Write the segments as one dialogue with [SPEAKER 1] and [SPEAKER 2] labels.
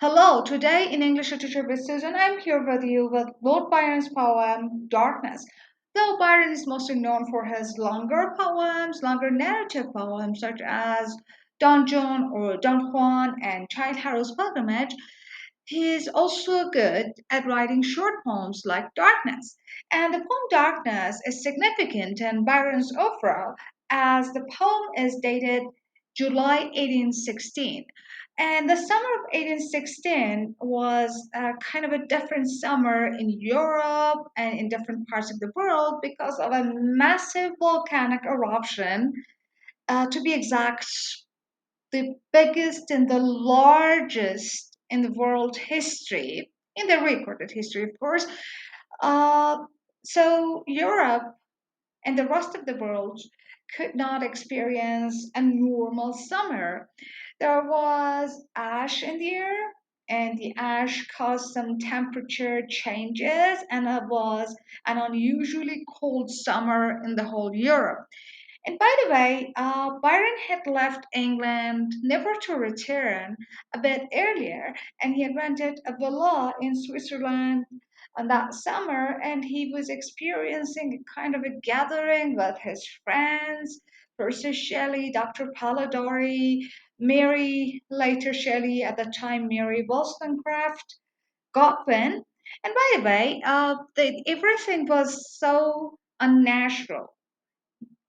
[SPEAKER 1] Hello, today in English Literature with Susan, I'm here with you with Lord Byron's poem Darkness. Though Byron is mostly known for his longer poems, longer narrative poems such as Don John or Don Juan and Childe Harold's Pilgrimage, he is also good at writing short poems like Darkness. And the poem Darkness is significant in Byron's oeuvre as the poem is dated July 1816. And the summer of 1816 was kind of a different summer in Europe and in different parts of the world because of a massive volcanic eruption. To be exact, the biggest and the largest in the world history, in the recorded history, of course. Uh, so Europe and the rest of the world could not experience a normal summer. There was ash in the air, and the ash caused some temperature changes, and it was an unusually cold summer in the whole Europe. And by the way, Byron had left England never to return a bit earlier, and he had rented a villa in Switzerland on that summer, and he was experiencing a kind of a gathering with his friends, Percy Shelley, Dr. Polidori, Mary, later Shelley, at the time Mary Wollstonecraft, Godwin. And by the way, everything was so unnatural.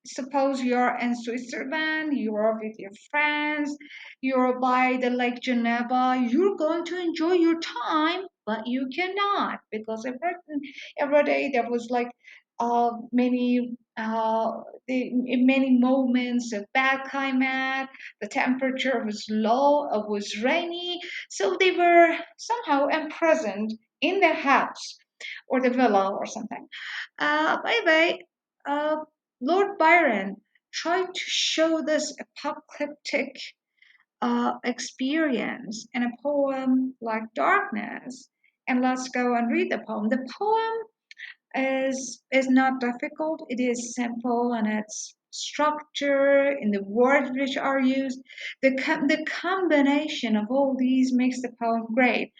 [SPEAKER 1] Suppose you're in Switzerland, you're with your friends, you're by the Lake Geneva, you're going to enjoy your time, but you cannot because every day there was like many moments of bad climate. The temperature was low, it was rainy, so they were somehow imprisoned in their house or the villa or something. By the way, uh, Lord Byron tried to show this apocalyptic experience in a poem like Darkness. And let's go and read the poem. The poem is not difficult. It is simple in its structure, in the words which are used. The combination of all these makes the poem great.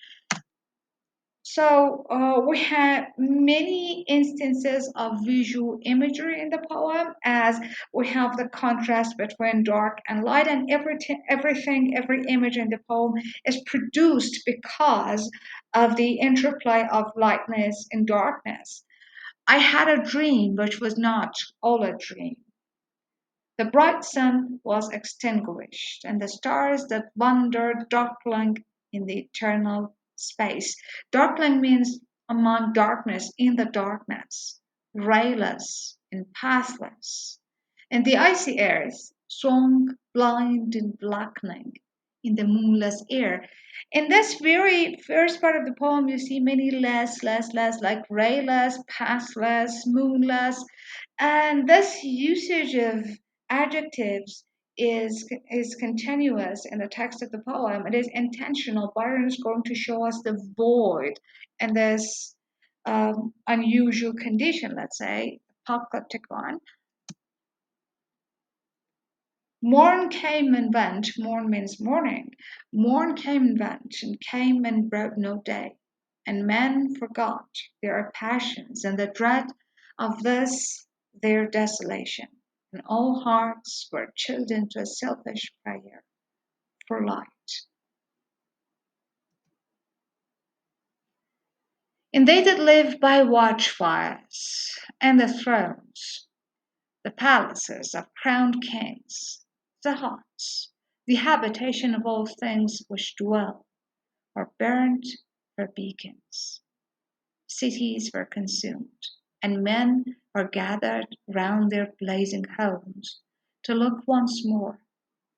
[SPEAKER 1] So we have many instances of visual imagery in the poem, as we have the contrast between dark and light, and every image in the poem is produced because of the interplay of lightness and darkness. I had a dream which was not all a dream. The bright sun was extinguished, and the stars that wandered darkling in the eternal space. Darkling means among darkness, in the darkness, rayless and pathless. And the icy earth swung blind and blackening in the moonless air. In this very first part of the poem, you see many less, like rayless, pathless, moonless, and this usage of adjectives is continuous in the text of the poem. It is intentional. Byron is going to show us the void and this unusual condition, let's say, apocalyptic one. Morn came and went. Morn means morning. Morn came and went, and came and brought no day. And men forgot their passions and the dread of this their desolation. And all hearts were chilled into a selfish prayer for light. And they that live by watchfires and the thrones, the palaces of crowned kings, the haunts, the habitation of all things which dwell, were burnt for beacons. Cities were consumed, and men were gathered round their blazing homes to look once more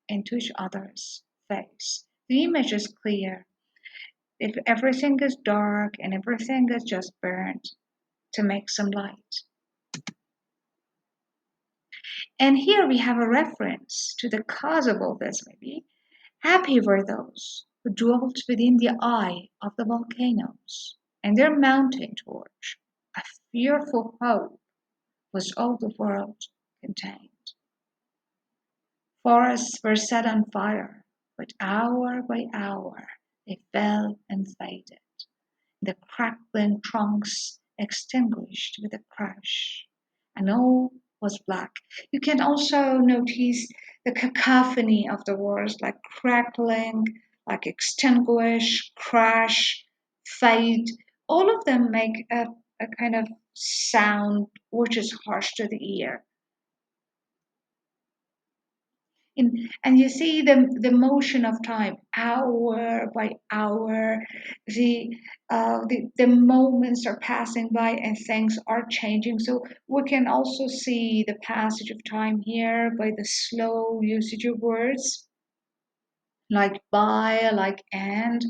[SPEAKER 1] into each other's face. The image is clear. If everything is dark and everything is just burnt to make some light. And here we have a reference to the cause of all this, maybe. Happy were those who dwelt within the eye of the volcanoes, and their mountain torch, a fearful hope, was all the world contained. Forests were set on fire, but hour by hour They fell and faded, the crackling trunks extinguished with a crash, and all was black. You can also notice the cacophony of the words like crackling, like extinguish, crash, fade. All of them make a kind of sound which is harsh to the ear. And you see the motion of time hour by hour, the moments are passing by and things are changing, so we can also see the passage of time here by the slow usage of words like by, like and.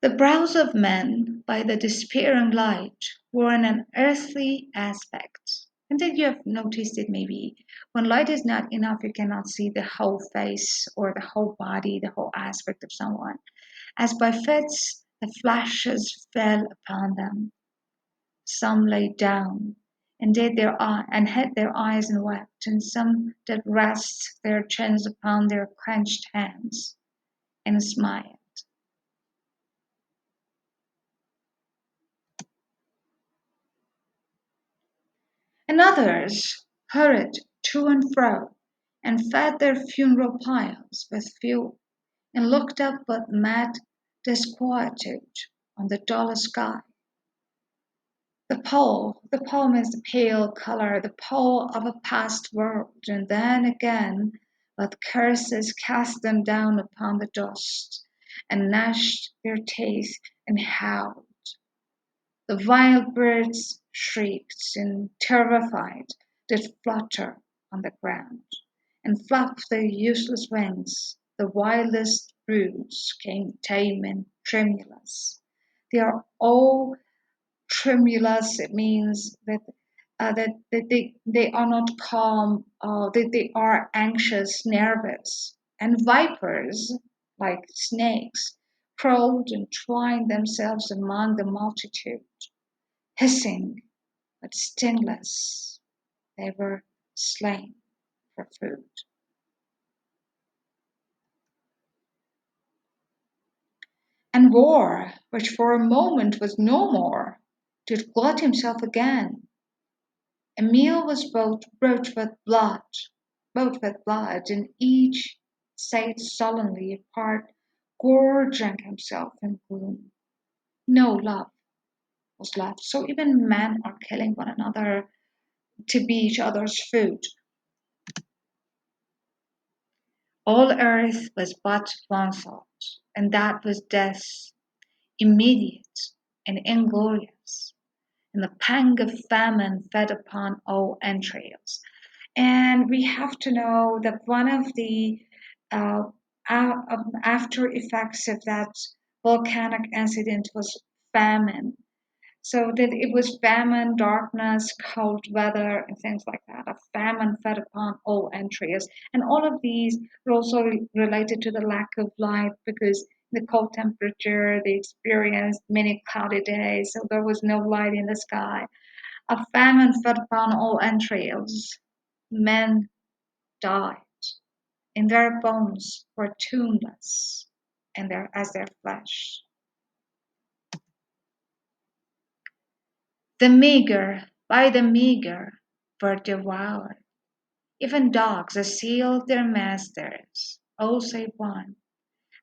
[SPEAKER 1] The brows of men, by the despairing light, wore an unearthly aspect. And then you have noticed it maybe. When light is not enough, you cannot see the whole face or the whole body, the whole aspect of someone. As by fits, the flashes fell upon them. Some lay down and and hid their eyes and wept, and some did rest their chins upon their clenched hands and smiled. And others hurried to and fro, and fed their funeral piles with fuel, and looked up with mad disquietude on the dull sky. The pole means the pale color, the pole of a past world, and then again with curses cast them down upon the dust, and gnashed their teeth and howled. The wild birds shrieked, and terrified did flutter on the ground, and flap their useless wings. The wildest broods came tame and tremulous. They are all tremulous. It means that they are not calm, that they are anxious, nervous. And vipers, like snakes, crawled and twined themselves among the multitude. Hissing but stingless, they were slain for food. And war, which for a moment was no more, did glut himself again. A meal was brought with blood, and each sate sullenly apart, gorging himself in gloom. No love was left, so even men are killing one another to be each other's food. All earth was but one thought, and that was death, immediate and inglorious, and the pang of famine fed upon all entrails. And we have to know that one of the uh, after effects of that volcanic incident was famine. So that it was famine, darkness, cold weather, and things like that. A famine fed upon all entries. And all of these are also related to the lack of light because the cold temperature, they experienced many cloudy days, so there was no light in the sky. A famine fed upon all entrails. Men died, and their bones were tuneless, and their as their flesh. The meager, by the meager, were devoured. Even dogs assailed their masters, all save one,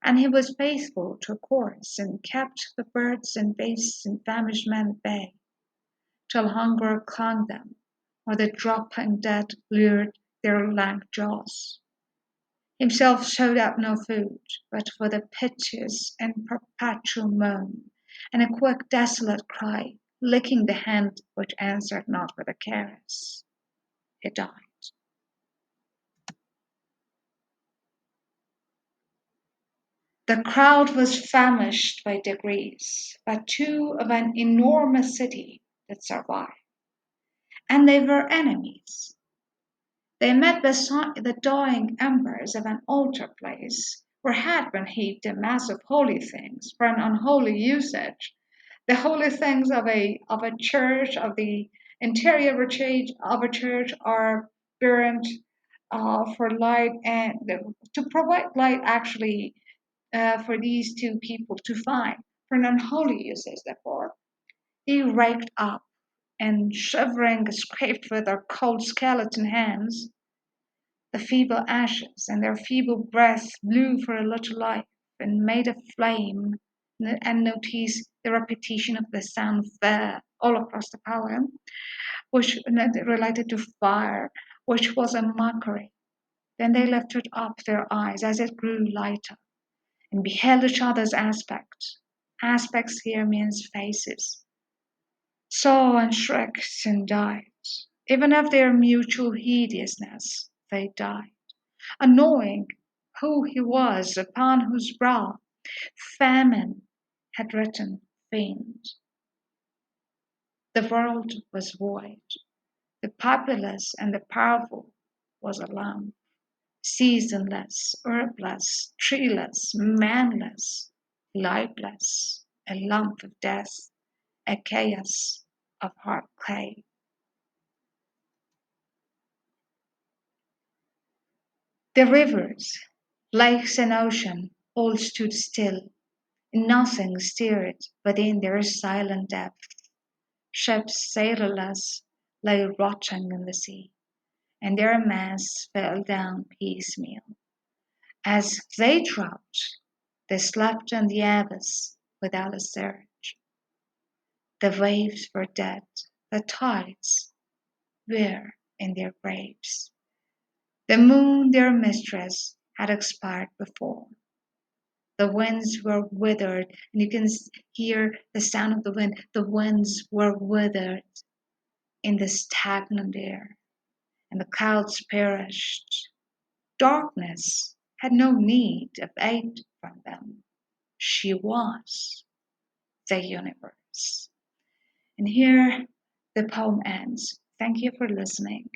[SPEAKER 1] and he was faithful to a course, and kept the birds and beasts and famished men at bay, till hunger clung them, or the dropping dead lured their lank jaws. Himself showed up no food, but for the piteous and perpetual moan, and a quick desolate cry, licking the hand which answered not with a caress. He died. The crowd was famished by degrees, but two of an enormous city did survive, and they were enemies. They met beside the dying embers of an altar place, where had been heaped a mass of holy things for an unholy usage. The holy things of a church, of the interior of a church are burnt for light and to provide light actually for these two people to find for an unholy uses. Therefore, they raked up and shivering, scraped with their cold skeleton hands the feeble ashes, and their feeble breath blew for a little life and made a flame. And notice the repetition of the sound all across the poem, which related to fire, which was a mockery. Then they lifted up their eyes as it grew lighter and beheld each other's aspect. Aspects here means faces. Saw and shrieked and died. Even of their mutual hideousness, they died, unknowing who he was upon whose brow famine had written fiend. The world was void. The populous and the powerful was alone, seasonless, herbless, treeless, manless, lifeless, a lump of death, a chaos of hard clay. The rivers, lakes, and ocean all stood still, and nothing stirred within their silent depth. Ships sailorless lay rotting in the sea, and their masts fell down piecemeal. As they dropped, they slept in the abyss without a surge. The waves were dead, the tides were in their graves. The moon, their mistress, had expired before. The winds were withered, and you can hear the sound of the wind. The winds were withered in the stagnant air, and the clouds perished. Darkness had no need of aid from them. She was the universe. And here the poem ends. Thank you for listening.